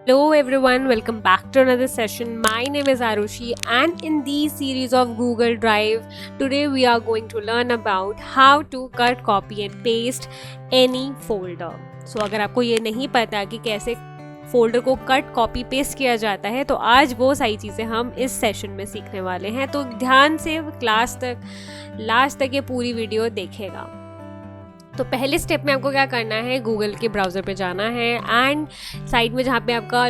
Hello everyone, welcome back to another session. My name is Arushi and in this series of Google Drive, today we are going to learn about how to cut, copy and paste any folder. So अगर आपको ये नहीं पता कि कैसे folder को cut copy paste किया जाता है तो आज वो सारी चीज़ें हम इस सेशन में सीखने वाले हैं, तो ध्यान से क्लास तक लास्ट तक ये पूरी वीडियो देखेगा। तो पहले स्टेप में आपको क्या करना है, गूगल के ब्राउज़र पे जाना है एंड साइड में जहाँ पे आपका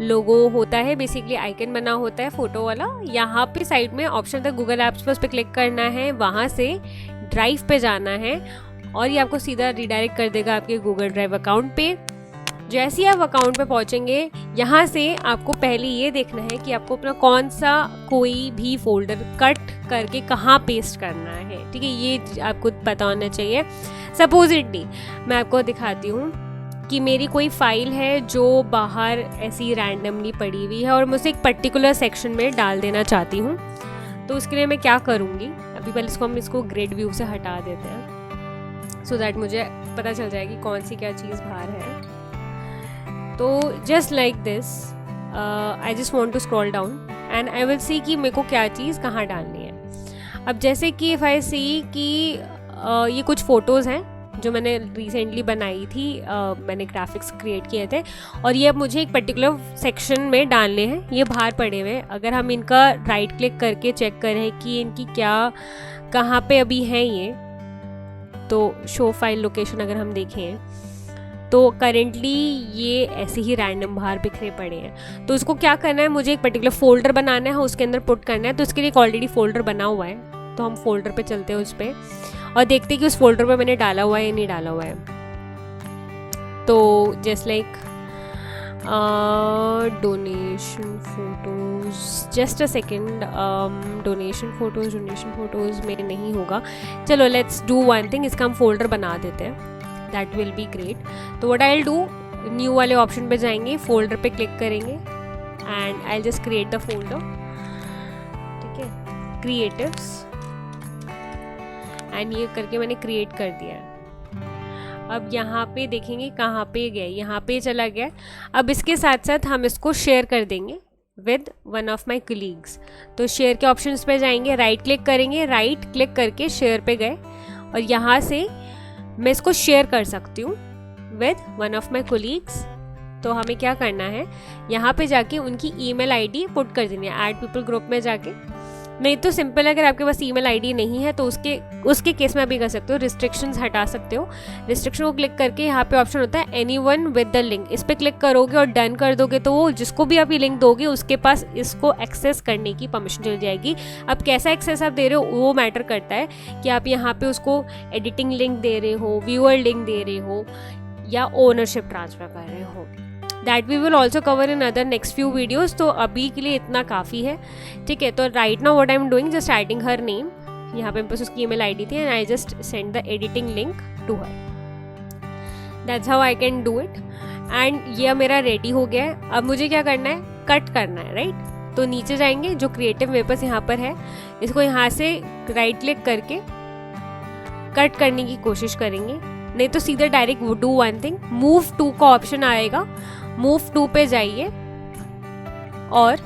लोगो होता है, बेसिकली आइकन बना होता है फ़ोटो वाला, यहाँ पे साइड में ऑप्शन था गूगल ऐप्स पे, उस पर क्लिक करना है, वहाँ से ड्राइव पे जाना है और ये आपको सीधा रिडायरेक्ट कर देगा आपके गूगल ड्राइव अकाउंट पे। जैसे ही आप अकाउंट पे पहुँचेंगे, यहाँ से आपको पहले ये देखना है कि आपको अपना कौन सा कोई भी फोल्डर कट करके कहाँ पेस्ट करना है, ठीक है, ये आपको पता होना चाहिए। सपोजिटली मैं आपको दिखाती हूँ कि मेरी कोई फाइल है जो बाहर ऐसी रैंडमली पड़ी हुई है और मुझे एक पर्टिकुलर सेक्शन में डाल देना चाहती हूँ, तो उसके लिए मैं क्या करूँगी, अभी पहले हम इसको ग्रिड व्यू से हटा देते हैं सो दैट मुझे पता चल जाएगी कौन सी क्या चीज़ बाहर है। तो just like this I just want to scroll down and I will see कि मेरे को क्या चीज़ कहाँ डालनी है। अब जैसे कि इफ़ आई सी कि ये कुछ फ़ोटोज़ हैं जो मैंने रिसेंटली बनाई थी, मैंने ग्राफिक्स क्रिएट किए थे और ये अब मुझे एक पर्टिकुलर सेक्शन में डालने हैं, ये बाहर पड़े हुए। अगर हम इनका राइट क्लिक करके चेक करें कि इनकी क्या कहाँ पे अभी हैं ये, तो शो फाइल लोकेशन अगर हम देखें तो करेंटली ये ऐसे ही रैंडम बाहर बिखरे पड़े हैं। तो उसको क्या करना है, मुझे एक पर्टिकुलर फोल्डर बनाना है, उसके अंदर पुट करना है। तो इसके लिए एक ऑलरेडी फोल्डर बना हुआ है, तो हम फोल्डर पे चलते हैं उस पर और देखते हैं कि उस फोल्डर पे मैंने डाला हुआ है या नहीं डाला हुआ है। तो just like donation photos, just a second, donation photos में नहीं होगा। चलो लेट्स डू वन थिंग, इसका हम फोल्डर बना देते हैं, दैट विल बी ग्रेट। तो what I will do, new वाले ऑप्शन पे जाएंगे, फोल्डर पे क्लिक करेंगे and I just create the folder, ठीक है, क्रिएटिव्स, एंड ये करके मैंने क्रिएट कर दिया है। अब यहाँ पे देखेंगे कहाँ पे गया, यहाँ पे चला गया। अब इसके साथ साथ हम इसको शेयर कर देंगे with one of my colleagues. तो शेयर के ऑप्शंस पे जाएंगे, राइट क्लिक करेंगे, राइट क्लिक करके शेयर पे गए और यहाँ से मैं इसको शेयर कर सकती हूँ with one of my colleagues. तो हमें क्या करना है, यहाँ पे जाके उनकी ईमेल आईडी पुट कर देनी है, ऐड पीपल ग्रुप में जाके। नहीं तो सिंपल, अगर आपके पास ईमेल आईडी नहीं है तो उसके केस में आप भी कर सकते हो, रिस्ट्रिक्शंस हटा सकते हो। रिस्ट्रिक्शन को क्लिक करके यहाँ पे ऑप्शन होता है एनीवन विद द लिंक, इस पर क्लिक करोगे और डन कर दोगे तो वो जिसको भी आप ये लिंक दोगे उसके पास इसको एक्सेस करने की परमिशन चल जाएगी। अब कैसा एक्सेस आप दे रहे हो वो मैटर करता है कि आप यहाँ पे उसको एडिटिंग लिंक दे रहे हो, व्यूअर लिंक दे रहे हो या ओनरशिप ट्रांसफर कर रहे हो। That we will also cover in other next few videos. तो अभी के लिए इतना काफ़ी है, ठीक है। तो right now what I am doing, just adding her name, यहाँ पे बस उसकी ईमेल आईडी थी and I just send the editing link to her. That's how I can do it and ये मेरा रेडी हो गया है। अब मुझे क्या करना है, कट करना है, राइट। तो नीचे जाएंगे, जो क्रिएटिव मेरे पास यहाँ पर है, इसको यहाँ से राइट क्लिक करके कट करने की कोशिश करेंगे, नहीं तो सीधे direct do one thing, move to का ऑप्शन आएगा, मूव टू पे जाइए और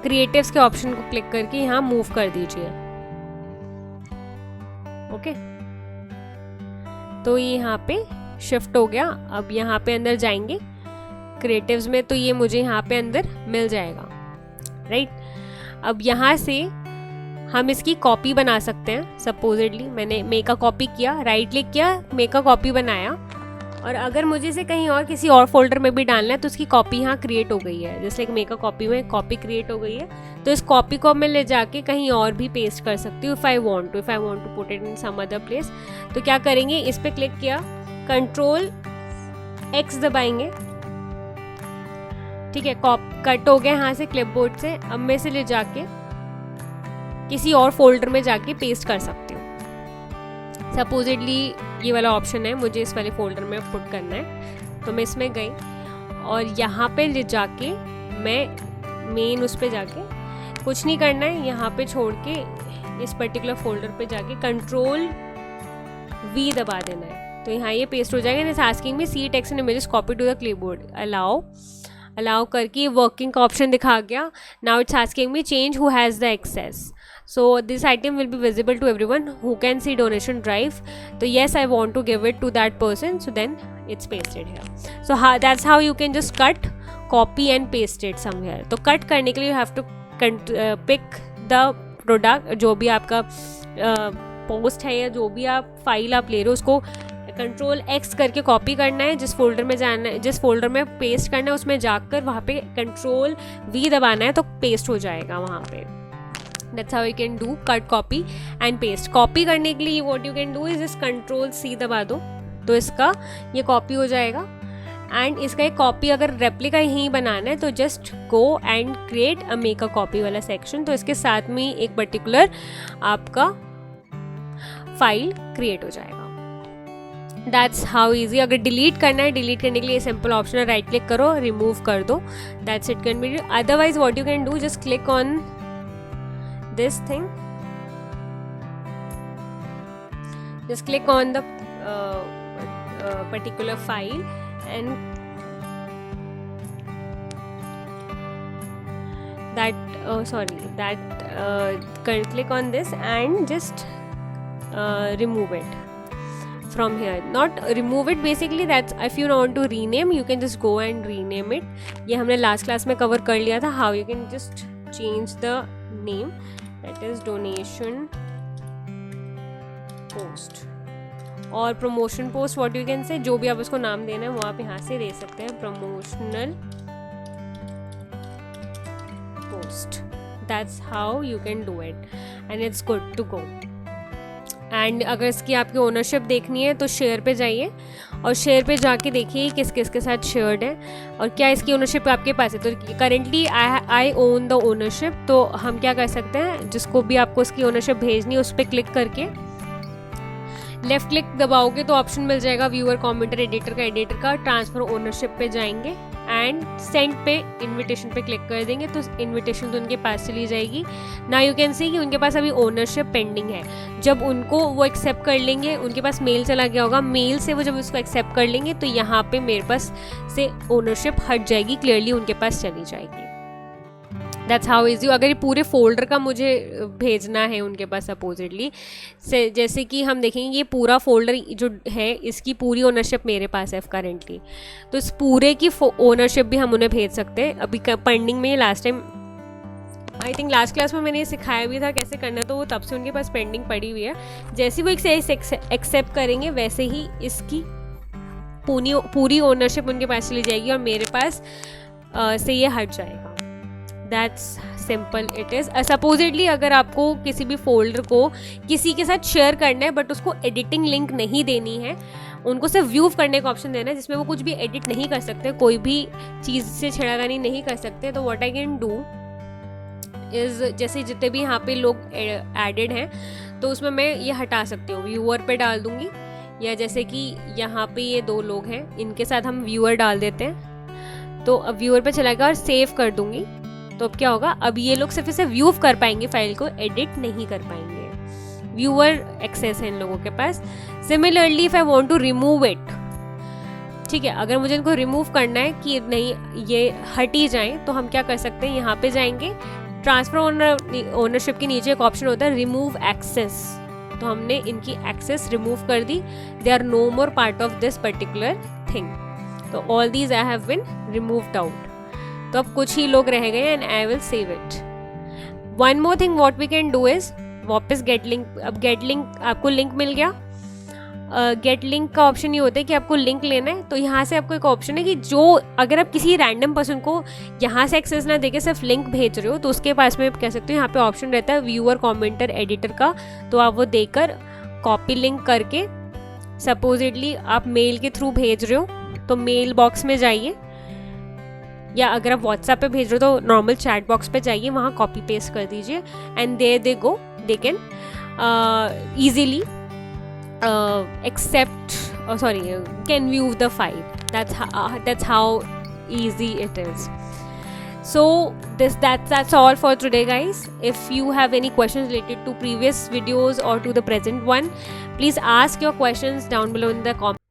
क्रिएटिव्स के ऑप्शन को क्लिक करके यहाँ मूव कर दीजिए, ओके। तो ये यहाँ पे शिफ्ट हो गया। अब यहाँ पे अंदर जाएंगे क्रिएटिव्स में, तो ये मुझे यहाँ पे अंदर मिल जाएगा, राइट। अब यहाँ से हम इसकी कॉपी बना सकते हैं। सपोजिटली मैंने मेक अ कॉपी किया, राइट क्लिक किया, मेक अ कॉपी बनाया और अगर मुझे इसे कहीं और किसी और फोल्डर में भी डालना है तो उसकी कॉपी यहाँ क्रिएट हो गई है, जैसे एक मेक अ कॉपी में कॉपी क्रिएट हो गई है। तो इस कॉपी को मैं ले जाके कहीं और भी पेस्ट कर सकती हूँ if I want to put it in some other place. तो क्या करेंगे, इस पर क्लिक किया, कंट्रोल X दबाएंगे, ठीक है, कट हो गया यहाँ से क्लिपबोर्ड से। अब मैं इसे ले जाके किसी और फोल्डर में जाके पेस्ट कर सकती हूँ। सपोजिटली ये वाला ऑप्शन है, मुझे इस वाले फोल्डर में पुट करना है, तो मैं इसमें गई और यहाँ पे ले जाके मैं मेन उस पे जाके कुछ नहीं करना है, यहाँ पे छोड़ के इस पर्टिकुलर फोल्डर पे जाके कंट्रोल V दबा देना है, तो यहाँ ये पेस्ट हो जाएगा and it's asking me see text and images copy to the clipboard. Allow करके वर्किंग का ऑप्शन दिखा गया। Now it's asking me change who has the access, so this item will be visible to everyone who can see donation drive. So yes, I want to give it to that person, so then it's pasted here. So that's how you can just cut, copy and paste it somewhere. तो cut करने के लिए you have to pick the product, जो भी आपका post है या जो भी आप फाइल आप ले रहे हो उसको कंट्रोल X करके कॉपी करना है, जिस फोल्डर में जाना है, जिस फोल्डर में पेस्ट करना है उसमें जाकर वहाँ पे कंट्रोल V दबाना है तो पेस्ट हो जाएगा वहाँ पे। That's how you can do cut, copy and paste. Copy करने के लिए what you can do is just control C दबा दो तो इसका ये कॉपी हो जाएगा। एंड इसका एक कॉपी अगर रेप्लिका ही बनाना है तो just go and create a make a copy वाला सेक्शन, तो इसके साथ में एक पर्टिकुलर आपका फाइल क्रिएट हो जाएगा। That's how easy. अगर डिलीट करना है, डिलीट करने के लिए सिंपल ऑप्शन है, राइट क्लिक करो, रिमूव कर दो, that's it can be. Otherwise what you can do, just click on this thing, just click on the particular file and click on this and just remove it from here. Not remove it basically, that's if you want to rename you can just go and rename it. ये हमने last class में cover कर लिया था, how you can just change the name, that is donation post और promotion post, what you can say, जो भी आप उसको नाम देना है वो आप यहाँ से दे सकते हैं, promotional post. That's how you can do it and it's good to go. And अगर इसकी आपकी ओनरशिप देखनी है तो शेयर पे जाइए और शेयर पे जाके देखिए किस किस के साथ शेयर्ड है और क्या इसकी ओनरशिप आपके पास है। तो currently I own the ownership, तो हम क्या कर सकते हैं, जिसको भी आपको इसकी ओनरशिप भेजनी है उस पर क्लिक करके लेफ्ट क्लिक दबाओगे तो ऑप्शन मिल जाएगा व्यूअर, कमेंटर, एडिटर का ट्रांसफर ओनरशिप पे जाएंगे एंड सेंड पे इनविटेशन पे क्लिक कर देंगे तो इनविटेशन तो उनके पास चली जाएगी। ना यू कैन सी कि उनके पास अभी ओनरशिप पेंडिंग है, जब उनको वो एक्सेप्ट कर लेंगे, उनके पास मेल चला गया होगा, मेल से वो जब उसको एक्सेप्ट कर लेंगे तो यहाँ पे मेरे पास से ओनरशिप हट जाएगी, क्लियरली उनके पास चली जाएगी। That's how easy. अगर ये पूरे फोल्डर का मुझे भेजना है उनके पास सपोजिटली, जैसे कि हम देखेंगे ये पूरा फोल्डर जो है इसकी पूरी ओनरशिप मेरे पास है करेंटली, तो इस पूरे की ओनरशिप भी हम उन्हें भेज सकते हैं। अभी पेंडिंग में last time I think last class में मैंने ये सिखाया भी था कैसे करना, तो वो तब से उनके पास पेंडिंग पड़ी हुई है। जैसे वो एक्सेप्ट करेंगे वैसे ही इसकी पूरी ओनरशिप उनके पास चली जाएगी और मेरे पास से ये हट जाएगा। That's simple it is. Supposedly अगर आपको किसी भी फोल्डर को किसी के साथ शेयर करना है बट उसको एडिटिंग लिंक नहीं देनी है, उनको सिर्फ व्यू करने का ऑप्शन देना है जिसमें वो कुछ भी एडिट नहीं कर सकते, कोई भी चीज़ से छेड़खानी नहीं कर सकते, तो what I can do is जैसे जितने भी यहाँ पे लोग एडेड हैं तो उसमें मैं ये हटा सकती हूँ, व्यूअर पे डाल दूँगी, या जैसे कि यहाँ पे ये 2 लोग हैं इनके साथ हम व्यूअर डाल देते हैं, तो अब व्यूअर पे चला गया और सेव कर दूँगी। तो अब क्या होगा, अब ये लोग सिर्फ इसे व्यू कर पाएंगे, फाइल को एडिट नहीं कर पाएंगे, व्यूअर एक्सेस है इन लोगों के पास। Similarly if I want to remove it, ठीक है, अगर मुझे इनको रिमूव करना है कि नहीं ये हट ही जाए तो हम क्या कर सकते हैं, यहाँ पे जाएंगे, ट्रांसफर ओनरशिप के नीचे एक ऑप्शन होता है रिमूव एक्सेस, तो हमने इनकी एक्सेस रिमूव कर दी, they are no more part of this particular thing, तो all these I have been removed out. तो अब कुछ ही लोग रह गए and I will save it. One more thing what we can do is वापस गेट लिंक। अब गेट लिंक आपको लिंक मिल गया, गेट लिंक का ऑप्शन ये होता है कि आपको लिंक लेना है, तो यहाँ से आपको एक ऑप्शन है कि जो अगर आप किसी रैंडम पर्सन को यहाँ से एक्सेस ना देके सिर्फ लिंक भेज रहे हो तो उसके पास में कह सकते हो यहाँ पे ऑप्शन रहता है व्यूअर, कमेंटर, एडिटर का, तो आप वो देकर कॉपी लिंक करके सपोजिटली आप मेल के थ्रू भेज रहे हो तो मेल बॉक्स में जाइए, या अगर आप व्हाट्सएप पे भेज रहे हो तो नॉर्मल चैट बॉक्स पे जाइए, वहाँ कॉपी पेस्ट कर दीजिए and there they go, they can easily can view the file. That's how easy it is. So that's all for today, guys. If you have any questions related to previous videos or to the present one, please ask your questions down below in the comments.